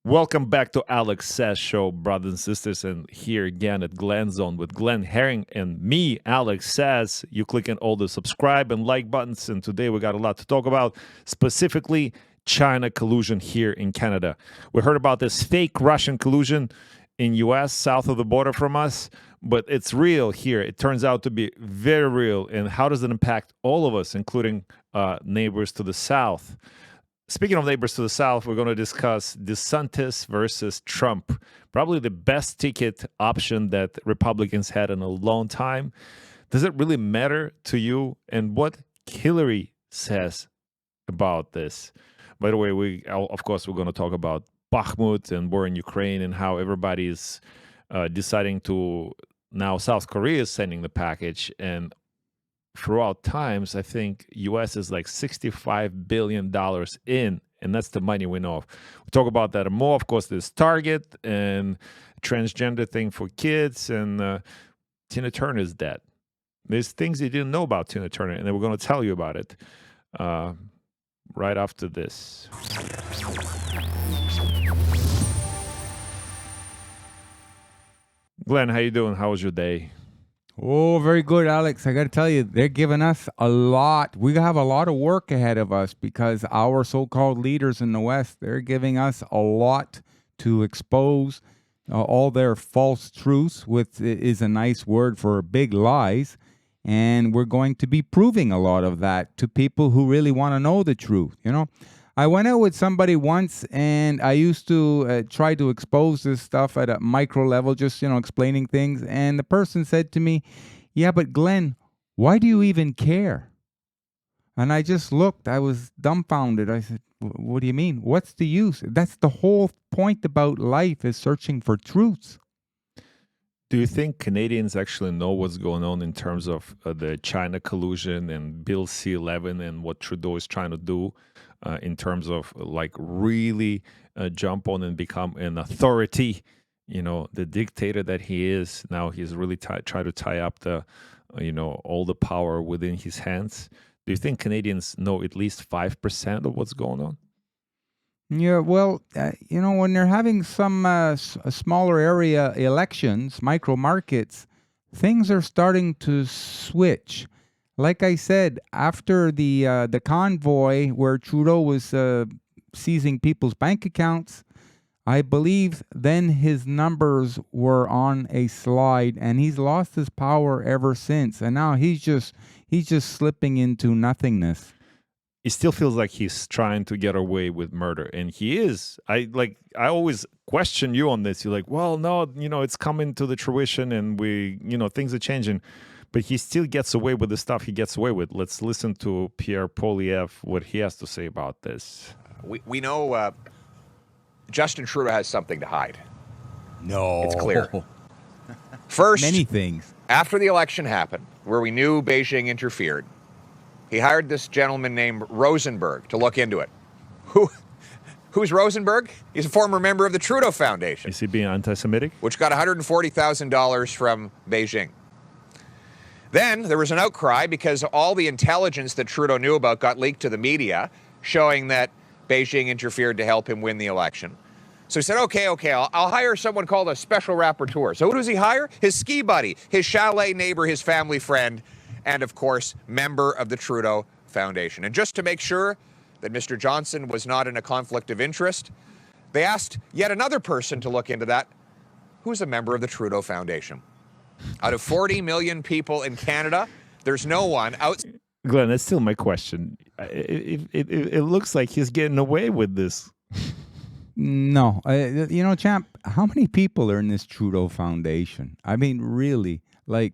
Welcome back to Alex Saz Show, brothers and sisters, and here again at Glenn Zone with Glenn Herring and me, Alex Saz. You click on all the subscribe and like buttons, and today we got a lot to talk about, specifically China collusion here in Canada. We heard about this fake Russian collusion in U.S. south of the border from us, but it's real here. It turns out to be very real, and how does it impact all of us, including neighbors to the south? Speaking of neighbors to the south, we're going to discuss DeSantis versus Trump. Probably the best ticket option that Republicans had in a long time. Does it really matter to you? And what Hillary says about this? By the way, of course, we're going to talk about Bakhmut and war in Ukraine and how everybody is deciding to, now South Korea is sending the package, and throughout times, I think U.S. is like $65 billion in, and that's the money we know of. We'll talk about that more. Of course, there's Target and transgender thing for kids, and Tina Turner's dead. There's things you didn't know about Tina Turner, and we're going to tell you about it right after this. Glenn, how you doing? How was your day? Oh, very good, Alex. I got to tell you, they're giving us a lot. We have a lot of work ahead of us because our so-called leaders in the West, they're giving us a lot to expose all their false truths, which is a nice word for big lies. And we're going to be proving a lot of that to people who really want to know the truth. You know, I went out with somebody once and I used to try to expose this stuff at a micro level, just, explaining things. And the person said to me, yeah, but Glenn, why do you even care? And I just looked, I was dumbfounded. I said, what do you mean? What's the use? That's the whole point about life, is searching for truths. Do you think Canadians actually know what's going on in terms of the China collusion and Bill C-11 and what Trudeau is trying to do in terms of like really jump on and become an authority? You know, the dictator that he is now, he's really try to tie up the, all the power within his hands. Do you think Canadians know at least 5% of what's going on? Yeah, well, when they're having some smaller area elections, micro markets, things are starting to switch. Like I said, after the convoy where Trudeau was seizing people's bank accounts, I believe then his numbers were on a slide, and he's lost his power ever since. And now he's just slipping into nothingness. It still feels like he's trying to get away with murder, and he is. I always question you on this. You're like, well, no, it's coming to the fruition, and things are changing, but he still gets away with the stuff he gets away with. Let's listen to Pierre Poilievre, what he has to say about this. We know Justin Trudeau has something to hide. No, it's clear. First, many things after the election happened, where we knew Beijing interfered, he hired this gentleman named Rosenberg to look into it. Who's Rosenberg? He's a former member of the Trudeau Foundation. Is he being anti-Semitic? Which got $140,000 from Beijing. Then there was an outcry because all the intelligence that Trudeau knew about got leaked to the media, showing that Beijing interfered to help him win the election. So he said, okay, I'll hire someone called a special rapporteur. So who does he hire? His ski buddy, his chalet neighbor, his family friend, and of course, member of the Trudeau Foundation. And just to make sure that Mr. Johnson was not in a conflict of interest, they asked yet another person to look into that, who's a member of the Trudeau Foundation. Out of 40 million people in Canada, there's no one outside. Glenn, that's still my question. It looks like he's getting away with this. No. Champ, how many people are in this Trudeau Foundation? I mean, really, like,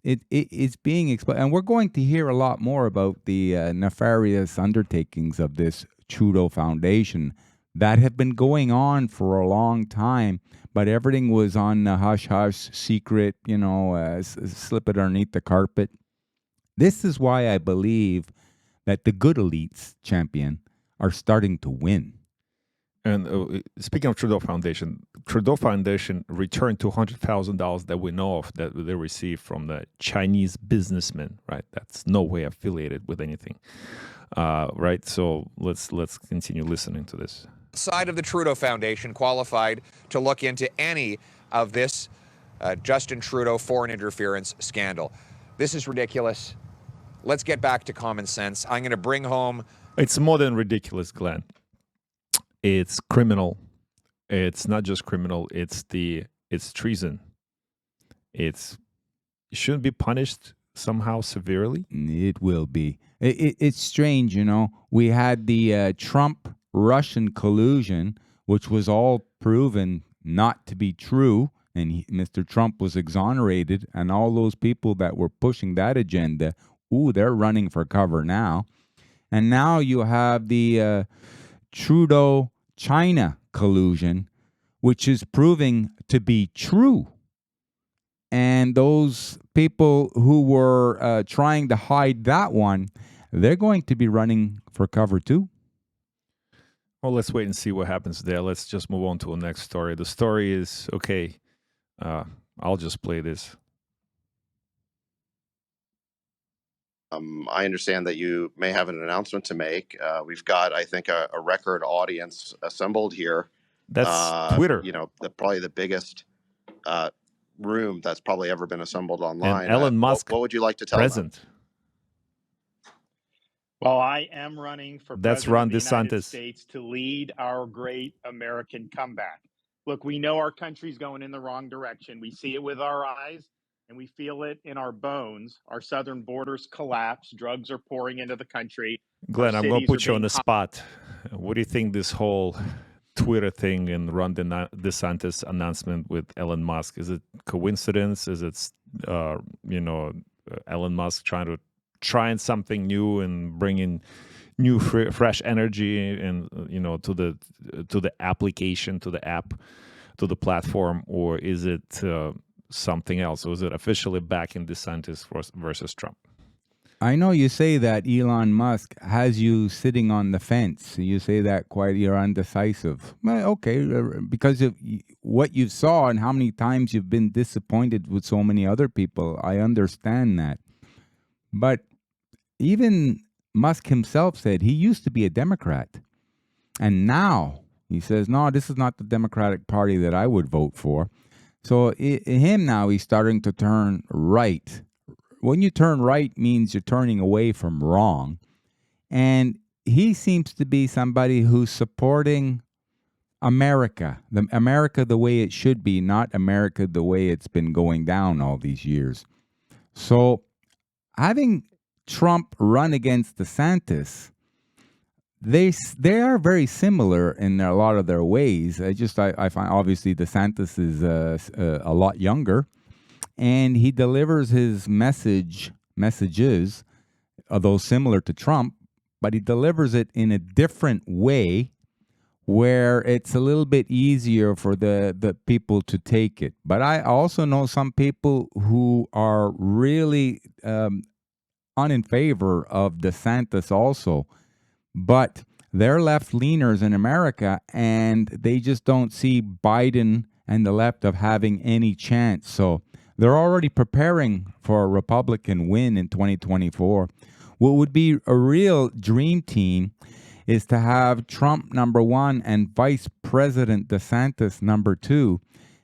it's being exposed, and we're going to hear a lot more about the nefarious undertakings of this Trudeau Foundation that have been going on for a long time, but everything was on hush-hush, secret, slip it underneath the carpet. This is why I believe that the good elites, champion, are starting to win. And speaking of Trudeau Foundation returned $200,000 that we know of that they received from the Chinese businessman, right? That's no way affiliated with anything, right? So let's continue listening to this. side of the Trudeau Foundation qualified to look into any of this Justin Trudeau foreign interference scandal. This is ridiculous. Let's get back to common sense. I'm going to bring home... It's more than ridiculous, Glenn. It's criminal. It's not just criminal. It's treason. It shouldn't be punished somehow severely. It will be. It's strange, you know. We had the Trump-Russian collusion, which was all proven not to be true, and Mr. Trump was exonerated, and all those people that were pushing that agenda, they're running for cover now. And now you have the Trudeau-China collusion, which is proving to be true. And those people who were trying to hide that one, they're going to be running for cover too. Well, let's wait and see what happens there. Let's just move on to the next story. The story is, okay, I'll just play this. I understand that you may have an announcement to make. We've got, I think, a record audience assembled here. That's Twitter. You know, probably the biggest room that's probably ever been assembled online. And Elon Musk, what would you like to tell them? Well, I am running for That's president Ron of the United DeSantis. States to lead our great American comeback. Look, we know our country's going in the wrong direction. We see it with our eyes, and we feel it in our bones. Our southern borders collapse. Drugs are pouring into the country. Glenn, I'm going to put you on the spot. What do you think this whole Twitter thing and Ron DeSantis announcement with Elon Musk? Is it coincidence? Is it, Elon Musk trying something new and bringing new fresh energy and to the application, to the app, to the platform, or is it something else? Or is it officially back in DeSantis versus Trump? I know you say that Elon Musk has you sitting on the fence. You say that you're undecisive. Well, okay, because of what you saw and how many times you've been disappointed with so many other people. I understand that. But even Musk himself said he used to be a Democrat. And now he says, no, this is not the Democratic Party that I would vote for. So now he's starting to turn right. When you turn right means you're turning away from wrong. And he seems to be somebody who's supporting America, America the way it should be, not America the way it's been going down all these years. So having Trump run against DeSantis, they are very similar in a lot of their ways. I find obviously DeSantis is a lot younger, and he delivers his messages, although similar to Trump, but he delivers it in a different way where it's a little bit easier for the people to take it. But I also know some people who are really in favor of DeSantis also, but they're left-leaners in America, and they just don't see Biden and the left of having any chance. So they're already preparing for a Republican win in 2024. What would be a real dream team is to have Trump number one and Vice President DeSantis number two.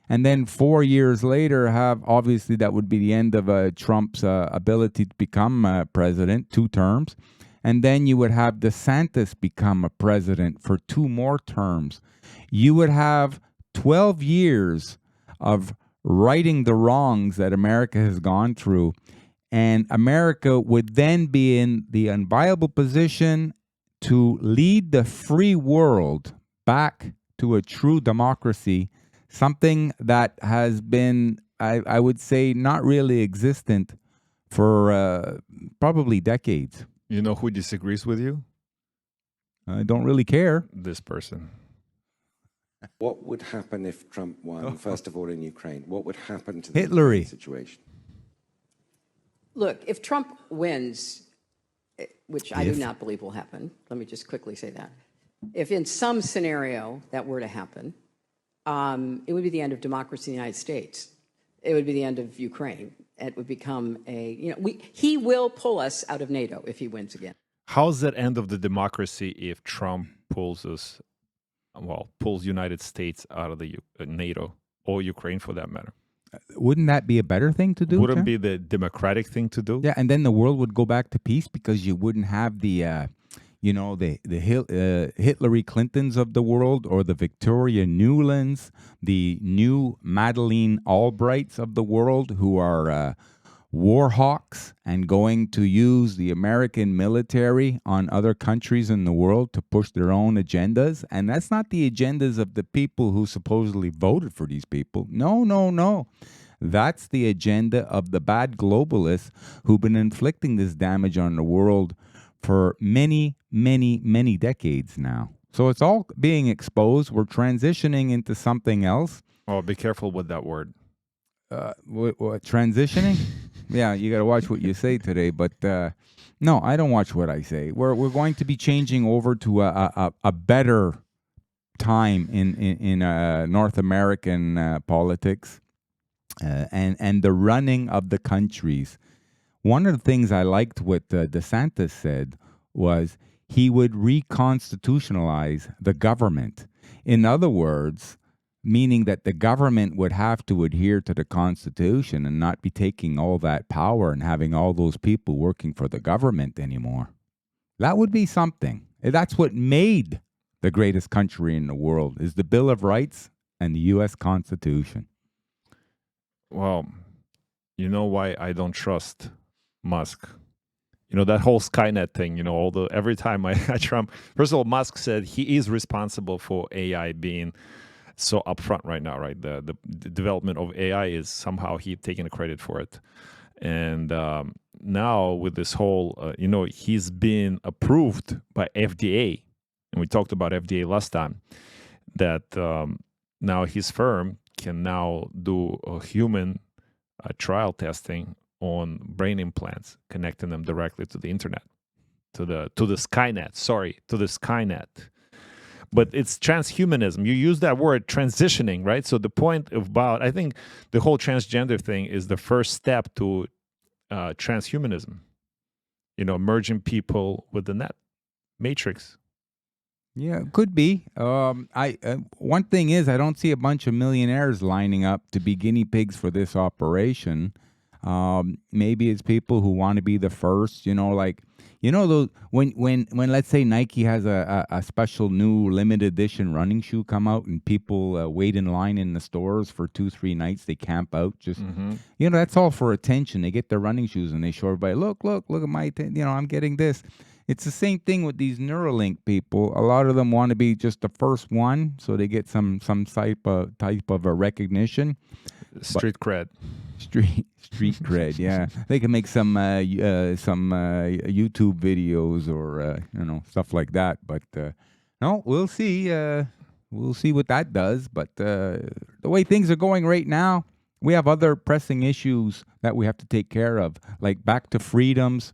And then 4 years later, obviously that would be the end of Trump's ability to become president, 2 terms. And then you would have DeSantis become a president for 2 more terms. You would have 12 years of righting the wrongs that America has gone through. And America would then be in the unviable position to lead the free world back to a true democracy, something that has been, I would say, not really existent for probably decades. You know who disagrees with you? I don't really care. This person. What would happen if Trump won, first of all, in Ukraine? What would happen to the Hitlery situation? Look, if Trump wins, which I do not believe will happen, let me just quickly say that. If in some scenario that were to happen, it would be the end of democracy in the United States. It would be the end of Ukraine. It would become he will pull us out of NATO if he wins again. How's that end of the democracy if Trump pulls us pulls United States out of the NATO or Ukraine for that matter. Wouldn't that be a better thing to do? Wouldn't Jeff? be the democratic thing to do? Yeah, and then the world would go back to peace because you wouldn't have the Hillary Clintons of the world or the Victoria Nulands, the new Madeleine Albrights of the world who are war hawks and going to use the American military on other countries in the world to push their own agendas. And that's not the agendas of the people who supposedly voted for these people. No, no, no. That's the agenda of the bad globalists who've been inflicting this damage on the world for many, many, many decades now. So it's all being exposed. We're transitioning into something else. Oh, be careful with that word. What, transitioning? Yeah, you got to watch what you say today. But no, I don't watch what I say. We're going to be changing over to a better time in North American politics and the running of the countries. One of the things I liked what DeSantis said was he would reconstitutionalize the government. In other words, meaning that the government would have to adhere to the Constitution and not be taking all that power and having all those people working for the government anymore. That would be something. That's what made the greatest country in the world, is the Bill of Rights and the U.S. Constitution. Well, you know why I don't trust Musk? You know, that whole Skynet thing, you know, every time I Trump, first of all, Musk said he is responsible for AI being so upfront right now, right? The development of AI is somehow he taking the credit for it. And now with this whole, you know, he's been approved by FDA. And we talked about FDA last time, that now his firm can now do a human trial testing on brain implants, connecting them directly to the internet, to the Skynet. But it's transhumanism. You use that word, transitioning, right? So the point about, I think the whole transgender thing is the first step to transhumanism. You know, merging people with the net matrix. Yeah, could be. One thing is, I don't see a bunch of millionaires lining up to be guinea pigs for this operation. Maybe it's people who want to be the first. You know, like, you know, those when let's say Nike has a special new limited edition running shoe come out and people wait in line in the stores for 2-3 nights, they camp out. Just you know, that's all for attention. They get their running shoes and they show everybody, look at my, you know, I'm getting this. It's the same thing with these Neuralink people. A lot of them want to be just the first one, so they get some type of a recognition. Street cred. Street cred, yeah. They can make some YouTube videos or you know, stuff like that. But no, we'll see. We'll see what that does. But the way things are going right now, we have other pressing issues that we have to take care of, like back to freedoms.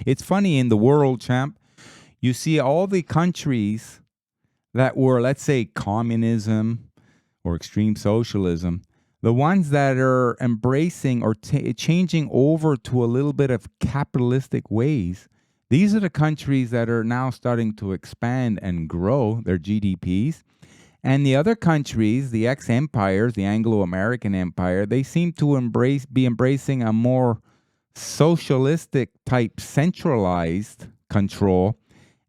It's funny in the world, champ, you see all the countries that were, let's say, communism or extreme socialism, the ones that are embracing or changing over to a little bit of capitalistic ways, these are the countries that are now starting to expand and grow their GDPs. And the other countries, the ex-empires, the Anglo-American Empire, they seem to be embracing a more socialistic type centralized control,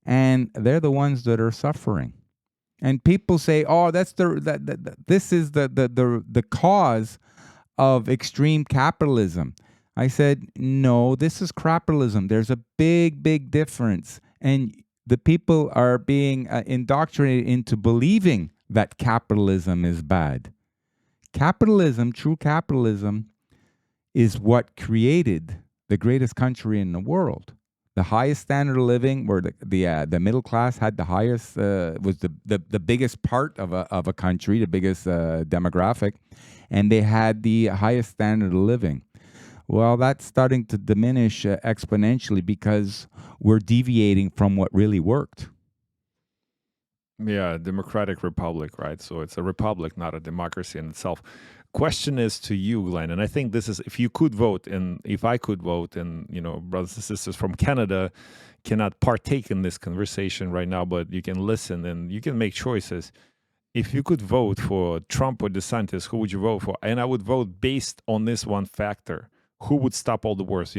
and they're the ones that are suffering. And people say, "Oh, that's this is the cause of extreme capitalism." I said, "No, this is crapitalism. There's a big difference, and the people are being indoctrinated into believing that capitalism is bad. Capitalism, true capitalism, is what created the greatest country in the world. The highest standard of living, where the middle class had the highest, was the biggest part of a country, the biggest demographic, and they had the highest standard of living. Well, that's starting to diminish exponentially because we're deviating from what really worked. Yeah, democratic republic, right? So it's a republic, not a democracy in itself. question is to you, Glenn, and I think this is, if you could vote, and if I could vote, and brothers and sisters from Canada cannot partake in this conversation right now, but you can listen and you can make choices. If you could vote for Trump or DeSantis, who would you vote for? And I would vote based on this one factor: who would stop all the wars?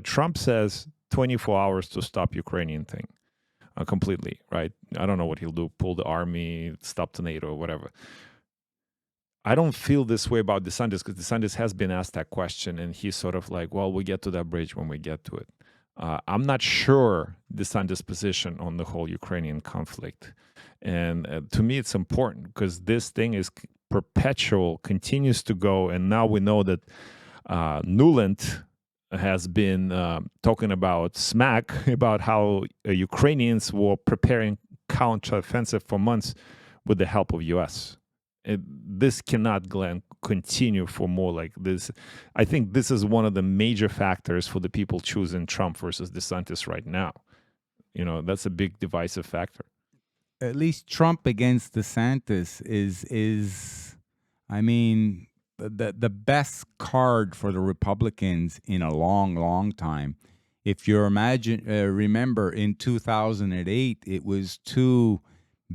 Trump says 24 hours to stop Ukrainian thing completely, right? I don't know what he'll do: pull the army, stop the NATO, or whatever. I don't feel this way about DeSantis, because DeSantis has been asked that question, and he's sort of like, well, we get to that bridge when we get to it. I'm not sure DeSantis' position on the whole Ukrainian conflict. And to me, it's important, because this thing is perpetual, continues to go. And now we know that Nuland has been talking about smack about how Ukrainians were preparing counteroffensive for months with the help of U.S. This cannot, Glenn, continue for more like this. I think this is one of the major factors for the people choosing Trump versus DeSantis right now. That's a big divisive factor. At least Trump against DeSantis is I mean, the best card for the Republicans in a long, long time. If you remember in 2008, it was two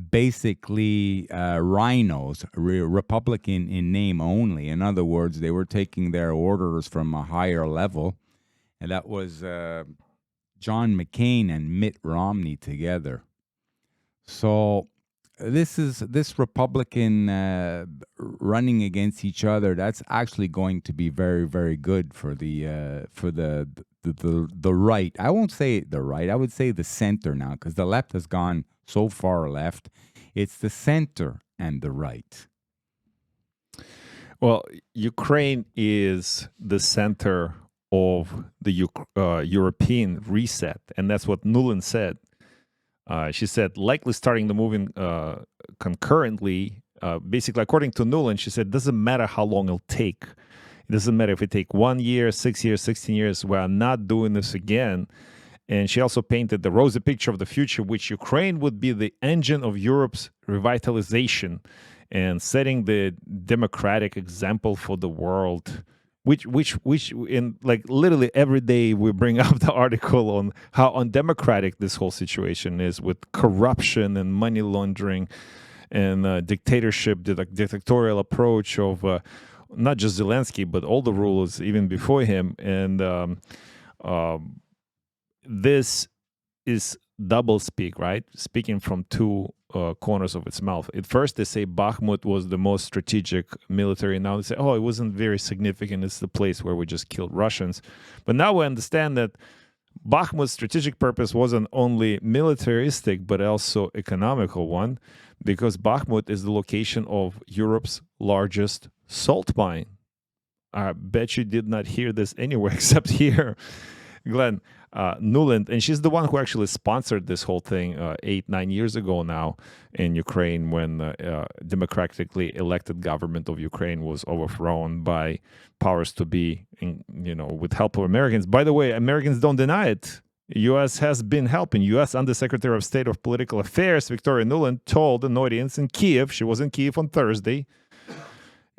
basically rhinos, Republican in name only. In other words, they were taking their orders from a higher level, and that was John McCain and Mitt Romney together. So this Republican running against each other, that's actually going to be very, very good for the right. I won't say the right. I would say the center now, because the left has gone so far left. It's the center and the right. Well, Ukraine is the center of the European reset, and that's what Nuland said. She said, likely starting the moving concurrently. Basically, according to Nuland, she said, doesn't matter how long it'll take. It doesn't matter if it take 1 year, 6 years, 16 years. We are not doing this again. And she also painted the rosy picture of the future, which Ukraine would be the engine of Europe's revitalization and setting the democratic example for the world. Which in like literally every day we bring up the article on how undemocratic this whole situation is, with corruption and money laundering and dictatorship, the dictatorial approach of not just Zelensky, but all the rulers even before him. And this is double speak, right? Speaking from two corners of its mouth. At first, they say Bakhmut was the most strategic military. Now they say, oh, it wasn't very significant. It's the place where we just killed Russians. But now we understand that Bakhmut's strategic purpose wasn't only militaristic, but also economical one, because Bakhmut is the location of Europe's largest salt mine. I bet you did not hear this anywhere except here. Glenn, Nuland, and she's the one who actually sponsored this whole thing 8-9 years ago now in Ukraine, when democratically elected government of Ukraine was overthrown by powers to be, with help of Americans. By the way, Americans don't deny it. U.S. has been helping. U.S. Undersecretary of State of Political Affairs Victoria Nuland told an audience in Kiev, she was in Kiev on Thursday,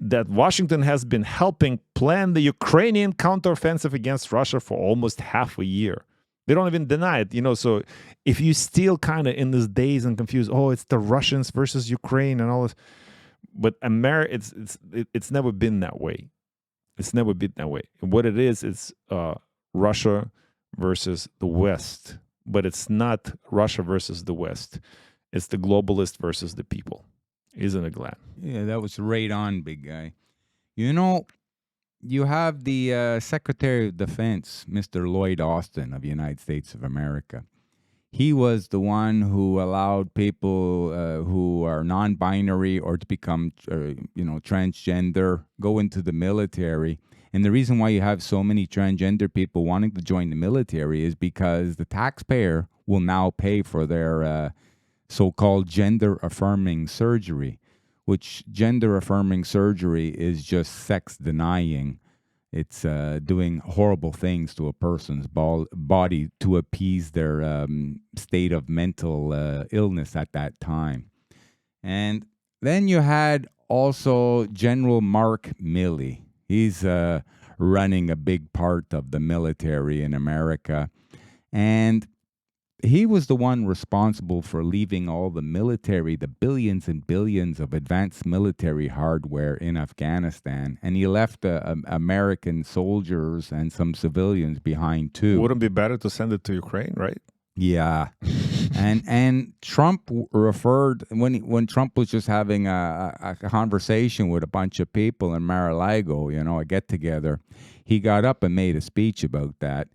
that Washington has been helping plan the Ukrainian counteroffensive against Russia for almost half a year. They don't even deny it, So if you still kind of in these days and confused, oh, it's the Russians versus Ukraine and all this, but it's never been that way. It's never been that way. What it is, it's Russia versus the West, but it's not Russia versus the West. It's the globalist versus the people. Isn't it, Glenn? Yeah, that was right on, big guy. You have the Secretary of Defense, Mr. Lloyd Austin of the United States of America. He was the one who allowed people who are non-binary or to become, transgender, go into the military. And the reason why you have so many transgender people wanting to join the military is because the taxpayer will now pay for their so-called gender-affirming surgery, which gender-affirming surgery is just sex denying. It's doing horrible things to a person's body to appease their state of mental illness at that time. And then you had also General Mark Milley. He's running a big part of the military in America. And he was the one responsible for leaving all the military, the billions and billions of advanced military hardware in Afghanistan. And he left American soldiers and some civilians behind too. Wouldn't it be better to send it to Ukraine, right? Yeah. and Trump referred, when Trump was just having a conversation with a bunch of people in Mar-a-Lago, a get-together, he got up and made a speech about that.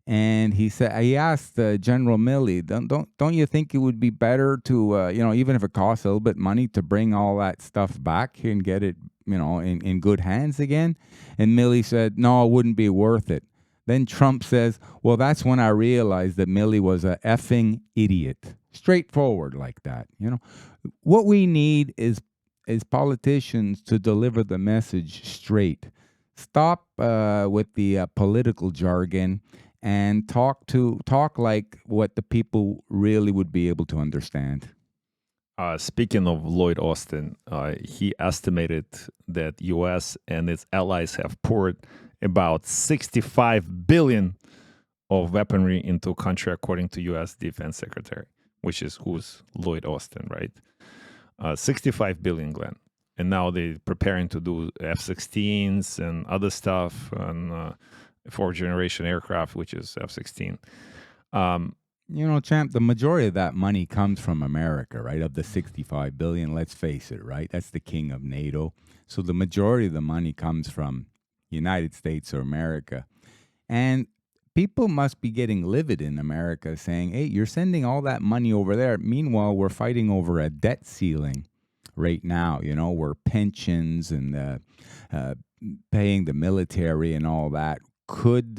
And he asked General Milley, don't you think it would be better to, even if it costs a little bit of money, to bring all that stuff back here and get it, in good hands again? And Milley said, no, it wouldn't be worth it. Then Trump says, well, that's when I realized that Milley was a effing idiot. Straightforward like that. What we need is politicians to deliver the message straight. Stop with the political jargon and talk like what the people really would be able to understand. Speaking of Lloyd Austin, he estimated that U.S. and its allies have poured about $65 billion of weaponry into a country, according to U.S. Defense Secretary, who's Lloyd Austin, right? $65 billion, Glenn. And now they're preparing to do F-16s and other stuff, and fourth generation aircraft, which is F-16. Champ, the majority of that money comes from America, right? Of the $65 billion, let's face it, right? That's the king of NATO. So the majority of the money comes from United States or America. And people must be getting livid in America saying, hey, you're sending all that money over there. Meanwhile, we're fighting over a debt ceiling right now, where pensions and paying the military and all that could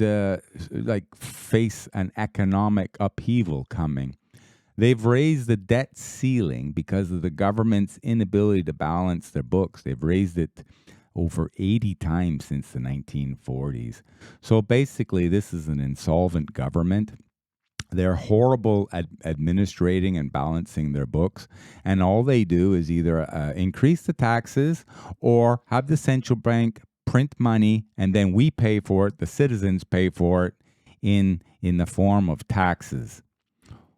face an economic upheaval coming. They've raised the debt ceiling because of the government's inability to balance their books. They've raised it over 80 times since the 1940s. So basically, this is an insolvent government. They're horrible at administrating and balancing their books. And all they do is either increase the taxes or have the central bank print money, and then we pay for it, the citizens pay for it in the form of taxes,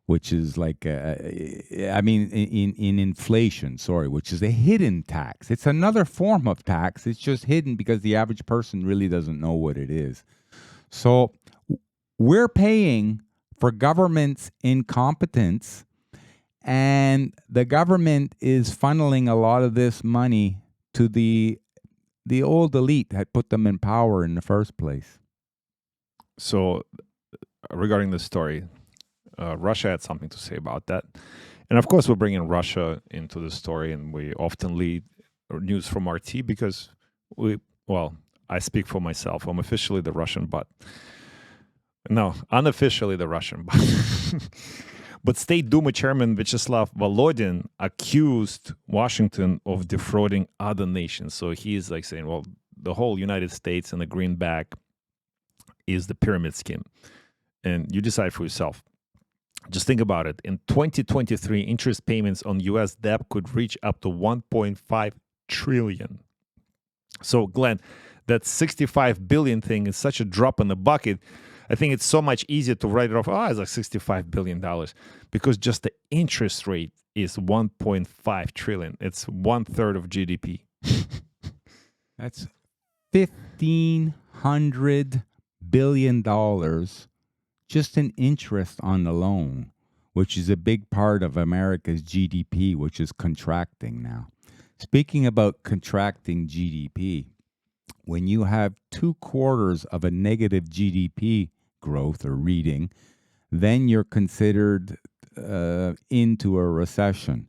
which is like, in inflation, which is a hidden tax. It's another form of tax. It's just hidden because the average person really doesn't know what it is. So we're paying for government's incompetence, and the government is funneling a lot of this money to the old elite that put them in power in the first place. So regarding this story, Russia had something to say about that. And of course, we're bringing Russia into the story, and we often lead news from RT because I speak for myself. I'm officially the Russian butt. No, unofficially the Russian butt. But State Duma Chairman Vyacheslav Volodin accused Washington of defrauding other nations. So he's like saying, well, the whole United States and the greenback is the pyramid scheme. And you decide for yourself. Just think about it. In 2023, interest payments on U.S. debt could reach up to $1.5 trillion. So, Glenn, that $65 billion thing is such a drop in the bucket. I think it's so much easier to write it off. Oh, it's like $65 billion because just the interest rate is $1.5 trillion. It's 1/3 of GDP. That's $1,500 billion just in interest on the loan, which is a big part of America's GDP, which is contracting now. Speaking about contracting GDP, when you have 2/4 of a negative GDP growth or reading, then you're considered into a recession.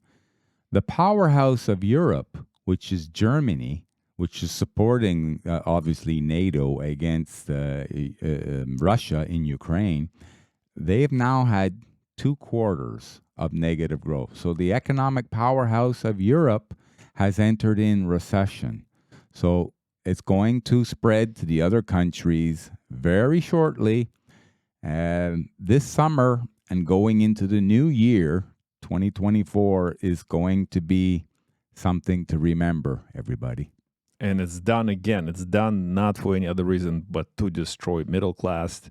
The powerhouse of Europe, which is Germany, which is supporting, obviously, NATO against Russia in Ukraine, they've now had 2/4 of negative growth. So the economic powerhouse of Europe has entered in recession. So it's going to spread to the other countries very shortly. And this summer and going into the new year, 2024, is going to be something to remember, everybody. And it's done again. It's done not for any other reason but to destroy middle class,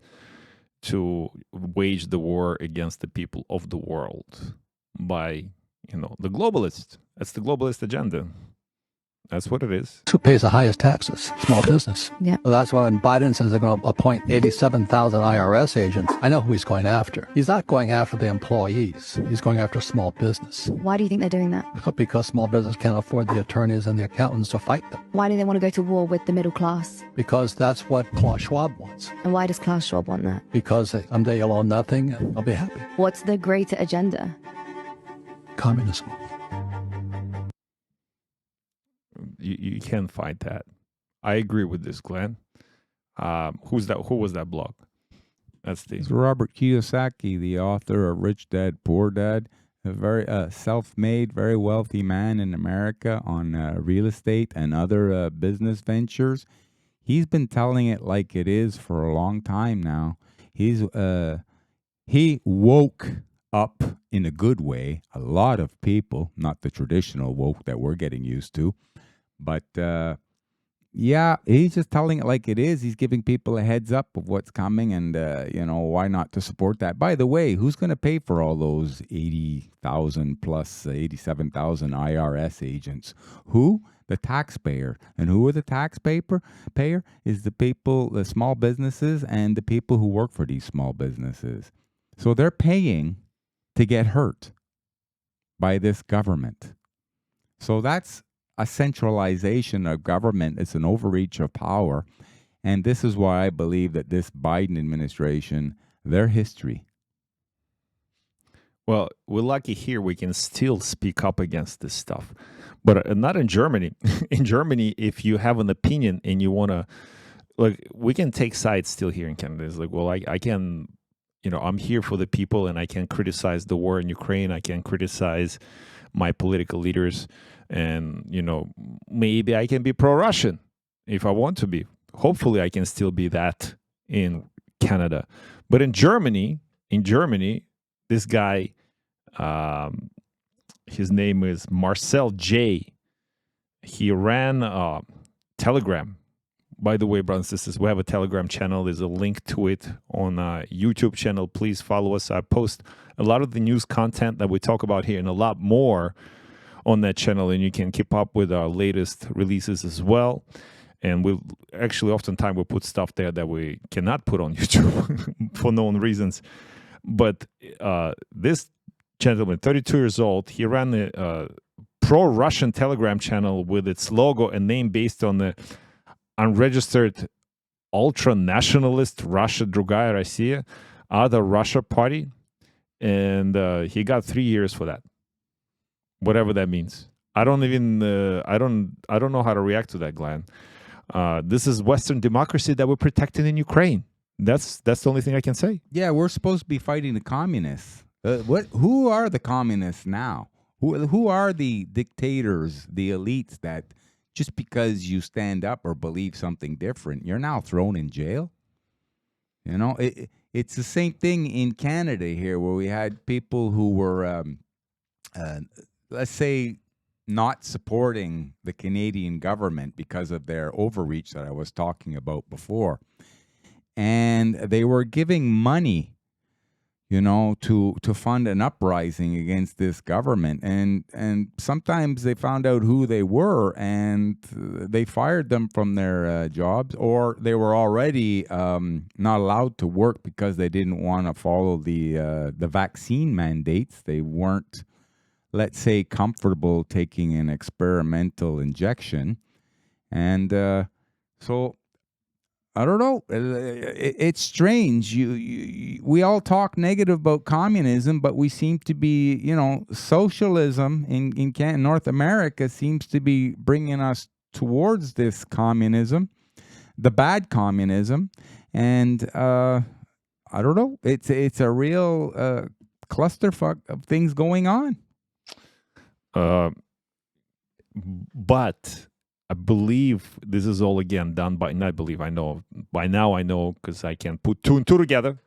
to wage the war against the people of the world by, the globalist. That's the globalist agenda. That's what it is. Who pays the highest taxes? Small business. Yeah. Well, that's why when Biden says they're going to appoint 87,000 IRS agents, I know who he's going after. He's not going after the employees. He's going after small business. Why do you think they're doing that? Because small business can't afford the attorneys and the accountants to fight them. Why do they want to go to war with the middle class? Because that's what Klaus Schwab wants. And why does Klaus Schwab want that? Because someday you'll own nothing and they'll be happy. What's the greater agenda? Communism. You can't fight that. I agree with this, Glenn. Who's that? Who was that blog? That's It's Robert Kiyosaki, the author of Rich Dad, Poor Dad, a very self-made, very wealthy man in America on real estate and other business ventures. He's been telling it like it is for a long time now. He woke up in a good way a lot of people, not the traditional woke that we're getting used to. But, yeah, he's just telling it like it is. He's giving people a heads up of what's coming and, why not to support that. By the way, who's going to pay for all those 80,000 plus 87,000 IRS agents? Who? The taxpayer. And who are the taxpayer? Is the people, the small businesses and the people who work for these small businesses. So they're paying to get hurt by this government. So that's a centralization of government. It's an overreach of power. And this is why I believe that this Biden administration, their history. Well, we're lucky here we can still speak up against this stuff. But not in Germany. In Germany, if you have an opinion and you want to, we can take sides still here in Canada. It's like, well, I can, I'm here for the people and I can criticize the war in Ukraine. I can criticize my political leaders. And, maybe I can be pro-Russian if I want to be. Hopefully I can still be that in Canada. But in Germany, this guy, his name is Marcel J. He ran Telegram. By the way, brothers and sisters, we have a Telegram channel. There's a link to it on a YouTube channel. Please follow us. I post a lot of the news content that we talk about here and a lot more on that channel, and you can keep up with our latest releases as well. And we'll actually oftentimes we'll put stuff there that we cannot put on YouTube for known reasons. But this gentleman, 32 years old, he ran a pro-Russian Telegram channel with its logo and name based on the unregistered ultra-nationalist Russia Drugaya Rossiya, Other Russia Party. And he got 3 years for that. Whatever that means. I don't know how to react to that, Glenn. This is Western democracy that we're protecting in Ukraine. That's the only thing I can say. Yeah, we're supposed to be fighting the communists. Who are the communists now? Who are the dictators, the elites that just because you stand up or believe something different, you're now thrown in jail? It's the same thing in Canada here, where we had people who were let's say, not supporting the Canadian government because of their overreach that I was talking about before. And they were giving money, to fund an uprising against this government. And sometimes they found out who they were and they fired them from their jobs, or they were already not allowed to work because they didn't want to follow the vaccine mandates. They weren't, let's say, comfortable taking an experimental injection. And so, I don't know. It's strange. We all talk negative about communism, but we seem to be, socialism in North America seems to be bringing us towards this communism, the bad communism. And I don't know. It's a real clusterfuck of things going on. But I believe this is all again done by, not believe, I know, by now I know, because I can put two and two together,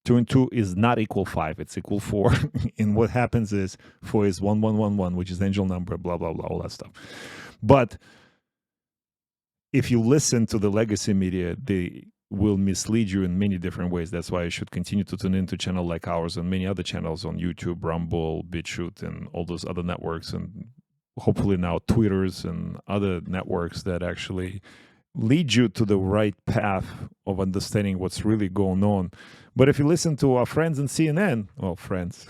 2 and 2 is not equal 5. It's equal 4. And what happens is 4 is 1111, which is angel number, blah, blah, blah, all that stuff. But if you listen to the legacy media, they will mislead you in many different ways. That's why you should continue to tune into channel like ours and many other channels on YouTube, Rumble, BitChute, and all those other networks, and hopefully now Twitters and other networks that actually lead you to the right path of understanding what's really going on. But if you listen to our friends in CNN, well, friends,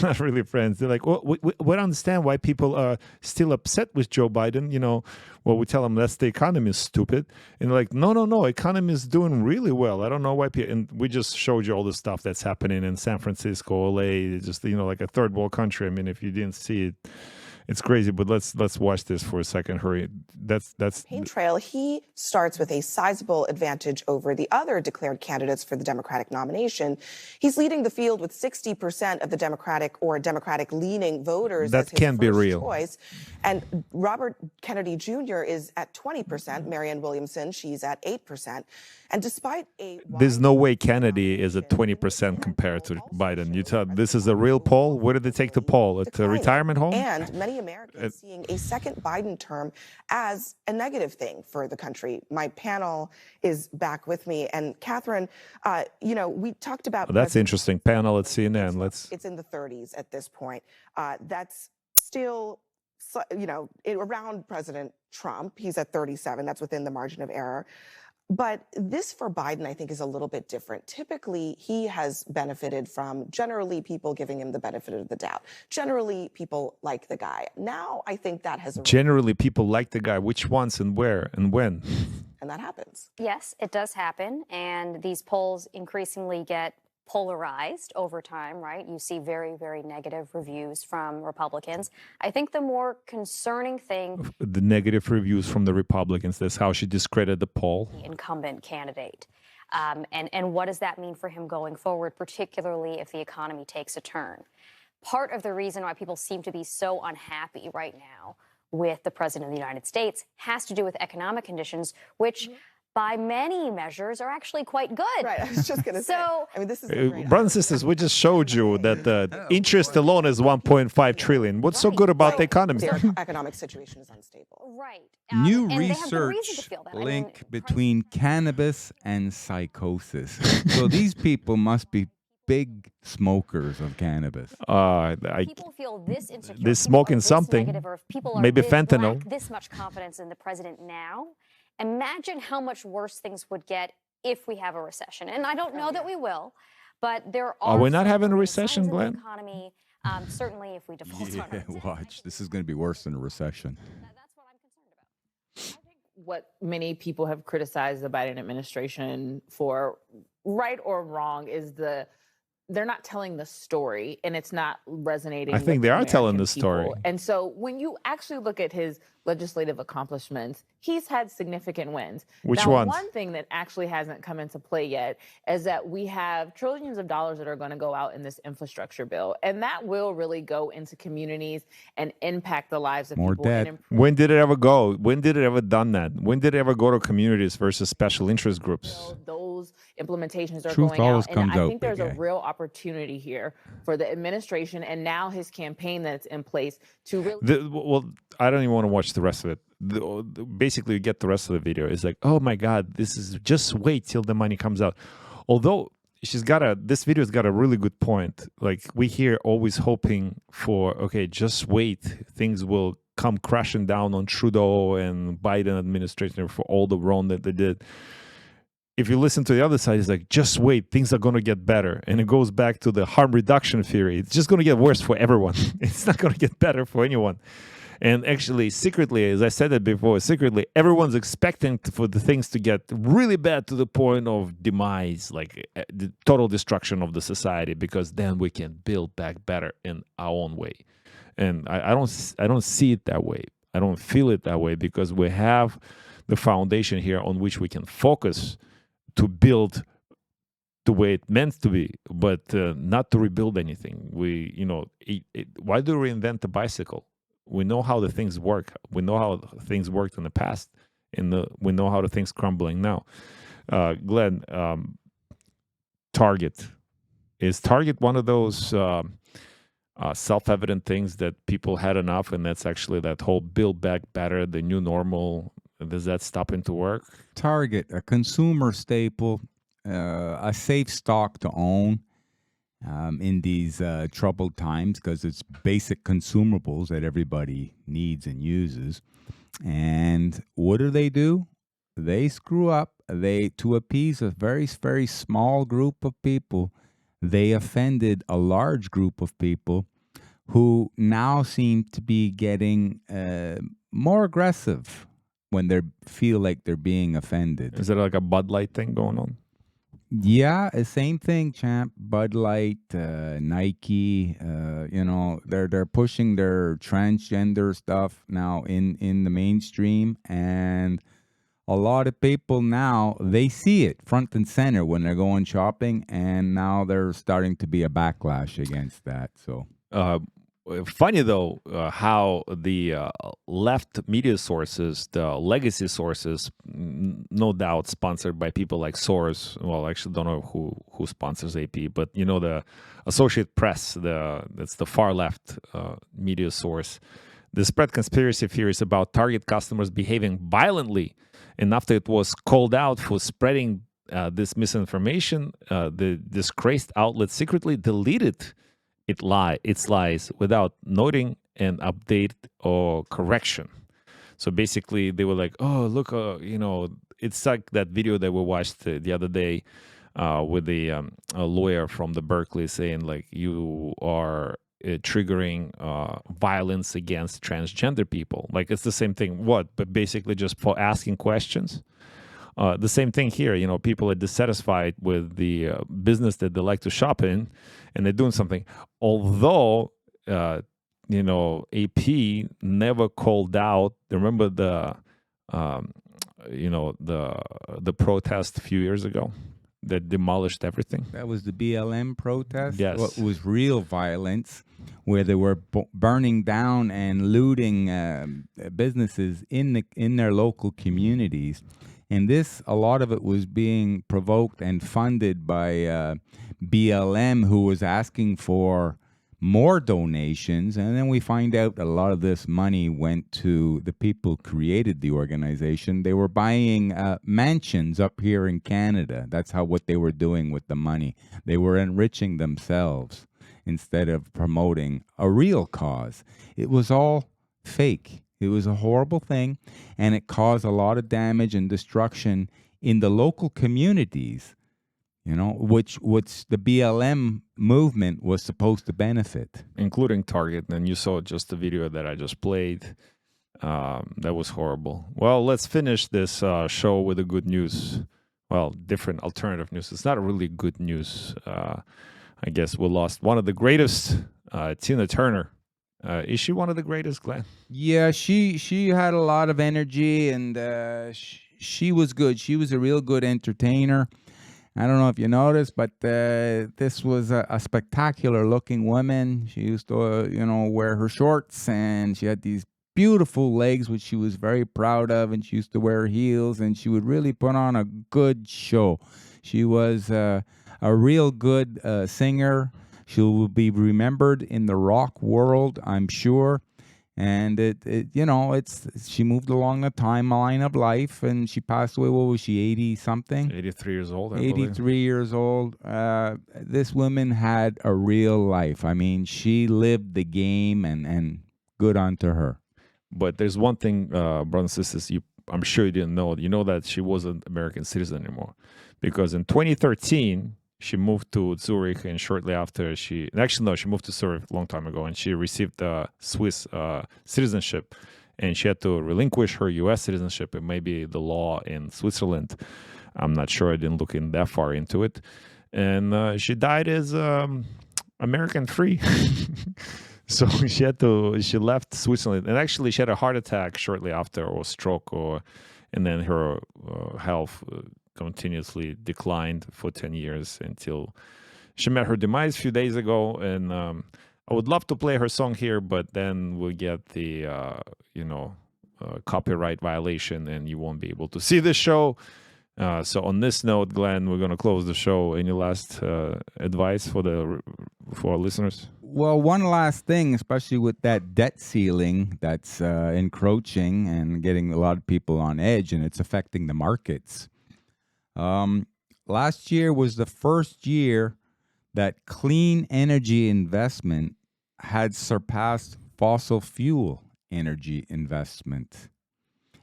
not really friends, they're like, well, we don't understand why people are still upset with Joe Biden. You know, well, we tell them that's the economy is stupid. And they're like, no, economy is doing really well. I don't know why people, and we just showed you all the stuff that's happening in San Francisco, LA, just, you know, like a third world country. I mean, if you didn't see it, it's crazy, but let's watch this for a second. Hurry. That's campaign trail. He starts with a sizable advantage over the other declared candidates for the Democratic nomination. He's leading the field with 60% of the Democratic or Democratic-leaning voters. That as his can't be first real. choice. And Robert Kennedy Jr. is at 20%. Marianne Williamson, she's at 8%. And despite there's no way Kennedy is at 20% compared to Biden. You tell this is a real poll. Where did they take the poll? At a retirement home? And many Americans seeing a second Biden term as a negative thing for the country. My panel is back with me, and Catherine, you know, we talked about. Well, that's interesting. Panel at CNN. It's in the 30s at this point. That's still, you know, around President Trump. He's at 37. That's within the margin of error. But this for Biden, I think, is a little bit different. Typically, he has benefited from generally people giving him the benefit of the doubt. Generally, people like the guy. Now, I think that has... Generally, people like the guy. Which ones and where and when? And that happens. Yes, it does happen. And these polls increasingly get polarized over time, right? You see very, very negative reviews from Republicans. I think the more concerning thing... The negative reviews from the Republicans, that's how she discredited the poll. The incumbent candidate. And what does that mean for him going forward, particularly if the economy takes a turn? Part of the reason why people seem to be so unhappy right now with the President of the United States has to do with economic conditions, which... by many measures, are actually quite good. Right, I was just going to say. I mean, this is brothers and sisters, we just showed you that the interest alone is 1.5 trillion. What's so good about the economy? Their economic situation is unstable. Right. New research link between cannabis and psychosis. So these people must be big smokers of cannabis. People feel this insecure. They're smoking something. Maybe fentanyl. Lack this much confidence in the president now. Imagine how much worse things would get if we have a recession. And I don't know that we will, but there are... Are we not having a recession, Glenn? Economy, certainly if we default on our watch. This is going to be worse than a recession. That's what I'm concerned about. I think what many people have criticized the Biden administration for, right or wrong, is they're not telling the story, and it's not resonating. I think they are telling the people. story. And so when you actually look at his legislative accomplishments, he's had significant wins. Which now, ones? One thing that actually hasn't come into play yet is that we have trillions of dollars that are going to go out in this infrastructure bill, and that will really go into communities and impact the lives of More people. debt. When did it ever go? When did it ever done that? When did it ever go to communities versus special interest groups? Those implementations are Truth going always out, comes and I out, think there's a big guy. real opportunity here for the administration and now his campaign that's in place to really... Well, I don't even want to watch the rest of it. Basically, you get the rest of the video. It's like, oh my God, this is just wait till the money comes out. Although this video's got a really good point. Like we hear always hoping for, okay, just wait. Things will come crashing down on Trudeau and Biden administration for all the wrong that they did. If you listen to the other side, it's like, just wait, things are going to get better. And it goes back to the harm reduction theory. It's just going to get worse for everyone. It's not going to get better for anyone. And actually, secretly, as I said it before, secretly, everyone's expecting for the things to get really bad to the point of demise, like the total destruction of the society, because then we can build back better in our own way. And I don't see it that way. I don't feel it that way, because we have the foundation here on which we can focus to build the way it meant to be, but not to rebuild anything. Why do we reinvent the bicycle? We know how the things work. We know how things worked in the past, we know how the things crumbling now. Glenn, Target, Is Target one of those self-evident things that people had enough, and that's actually that whole Build Back Better, the new normal? Does that stop into work? Target, a consumer staple, a safe stock to own in these troubled times because it's basic consumables that everybody needs and uses. And what do? They screw up. To appease a very, very small group of people, they offended a large group of people who now seem to be getting more aggressive when they feel like they're being offended. Is it like a Bud Light thing going on? Yeah, same thing, champ. Bud Light, Nike, they're pushing their transgender stuff now in the mainstream, and a lot of people now, they see it front and center when they're going shopping, and now there's starting to be a backlash against that. So funny though, how the left media sources, the legacy sources, no doubt sponsored by people like Source. Well, I actually don't know who sponsors AP, but the Associated Press, that's the far left media source. They spread conspiracy theories about Target customers behaving violently, and after it was called out for spreading this misinformation, the disgraced outlet secretly deleted its lies without noting an update or correction. So basically, they were like, "Oh, look, it's like that video that we watched the other day with the a lawyer from the Berkeley saying like you are triggering violence against transgender people." Like it's the same thing. But basically, just for asking questions. The same thing here, people are dissatisfied with the business that they like to shop in, and they're doing something. Although, AP never called out. Remember the protest a few years ago that demolished everything? that was the BLM protest. Yes. What was real violence, where they were burning down and looting businesses in their local communities. And a lot of it was being provoked and funded by BLM, who was asking for more donations. And then we find out a lot of this money went to the people who created the organization. They were buying mansions up here in Canada. That's what they were doing with the money. They were enriching themselves instead of promoting a real cause. It was all fake. It was a horrible thing, and it caused a lot of damage and destruction in the local communities, which the BLM movement was supposed to benefit. Including Target. And you saw just the video that I just played. That was horrible. Well, let's finish this show with the good news. Well, different alternative news. It's not really good news. I guess we lost one of the greatest, Tina Turner. Is she one of the greatest, Glenn? Yeah, she had a lot of energy, and she was good. She was a real good entertainer. I don't know if you noticed, but this was a spectacular-looking woman. She used to, wear her shorts, and she had these beautiful legs, which she was very proud of, and she used to wear heels, and she would really put on a good show. She was a real good singer. She will be remembered in the rock world, I'm sure. And she moved along the timeline of life, and she passed away. What was she, 80-something? 83 years old, I 83 believe. years old. This woman had a real life. I mean, she lived the game, and good unto her. But there's one thing, brothers and sisters, I'm sure you didn't know. You know that she wasn't an American citizen anymore. Because in 2013... she moved to Zurich, and shortly after she moved to Zurich a long time ago, and she received Swiss citizenship, and she had to relinquish her U.S. citizenship. It may be the law in Switzerland. I'm not sure. I didn't look in that far into it. And she died as American free. So she left Switzerland, and actually she had a heart attack shortly after, or stroke, and then her health continuously declined for 10 years until she met her demise a few days ago. And I would love to play her song here, but then we'll get the copyright violation, and you won't be able to see this show. So on this note, Glenn, we're going to close the show. Any last advice for our listeners? Well, one last thing, especially with that debt ceiling that's encroaching and getting a lot of people on edge, and it's affecting the markets. Last year was the first year that clean energy investment had surpassed fossil fuel energy investment.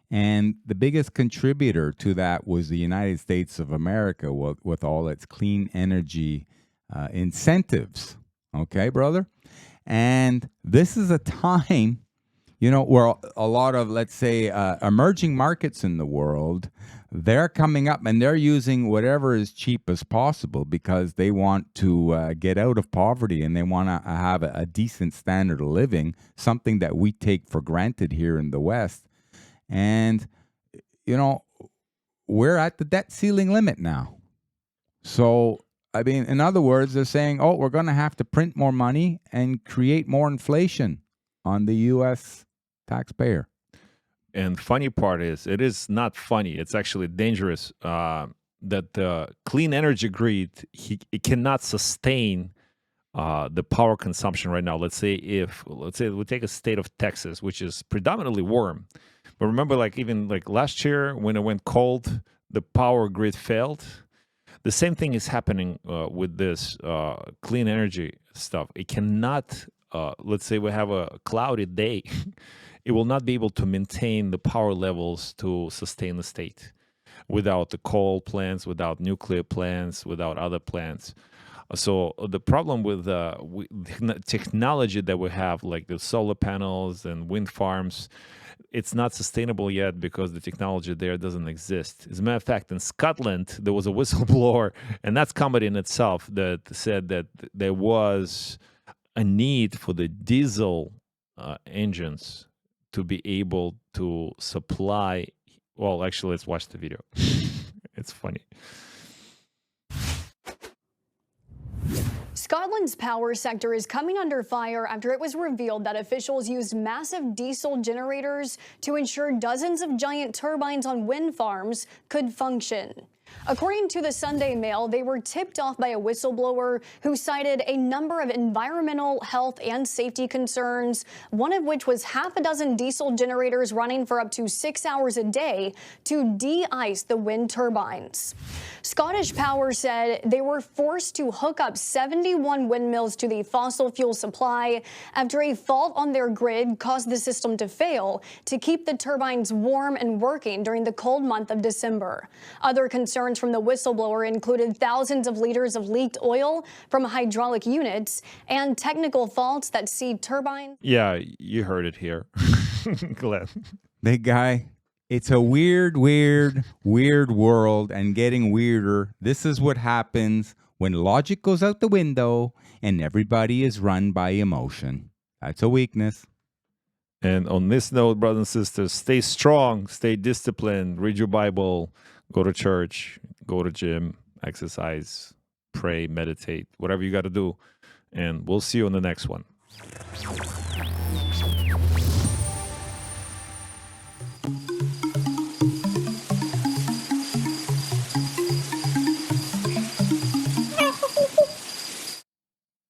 And the biggest contributor to that was the United States of America with all its clean energy incentives. Okay, brother? And this is a time, where a lot of, let's say, emerging markets in the world, they're coming up and they're using whatever is cheap as possible because they want to get out of poverty and they want to have a decent standard of living, something that we take for granted here in the West. And, we're at the debt ceiling limit now. So, I mean, in other words, they're saying, we're going to have to print more money and create more inflation on the U.S. taxpayer. And funny part is, it is not funny. It's actually dangerous that the clean energy grid, it cannot sustain the power consumption right now. Let's say we take a state of Texas, which is predominantly warm. But remember, even last year when it went cold, the power grid failed. The same thing is happening with this clean energy stuff. It cannot, let's say we have a cloudy day, it will not be able to maintain the power levels to sustain the state without the coal plants, without nuclear plants, without other plants. So the problem with technology that we have, like the solar panels and wind farms, it's not sustainable yet because the technology there doesn't exist. As a matter of fact, in Scotland, there was a whistleblower, and that's comedy in itself, that said that there was a need for the diesel engines to be able to supply. Well, actually, let's watch the video. It's funny. Scotland's power sector is coming under fire after it was revealed that officials used massive diesel generators to ensure dozens of giant turbines on wind farms could function. According to the Sunday Mail, they were tipped off by a whistleblower who cited a number of environmental, health, and safety concerns, one of which was half a dozen diesel generators running for up to 6 hours a day to de-ice the wind turbines. Scottish Power said they were forced to hook up 71 windmills to the fossil fuel supply after a fault on their grid caused the system to fail to keep the turbines warm and working during the cold month of December. Other concerns from the whistleblower included thousands of liters of leaked oil from hydraulic units and technical faults that seed turbines. Yeah, you heard it here. Glenn. Big guy. It's a weird world and getting weirder. This is what happens when logic goes out the window and everybody is run by emotion. That's a weakness. And on this note, brothers and sisters, stay strong, stay disciplined, read your Bible, go to church, go to gym, exercise, pray, meditate, whatever you got to do. And we'll see you on the next one.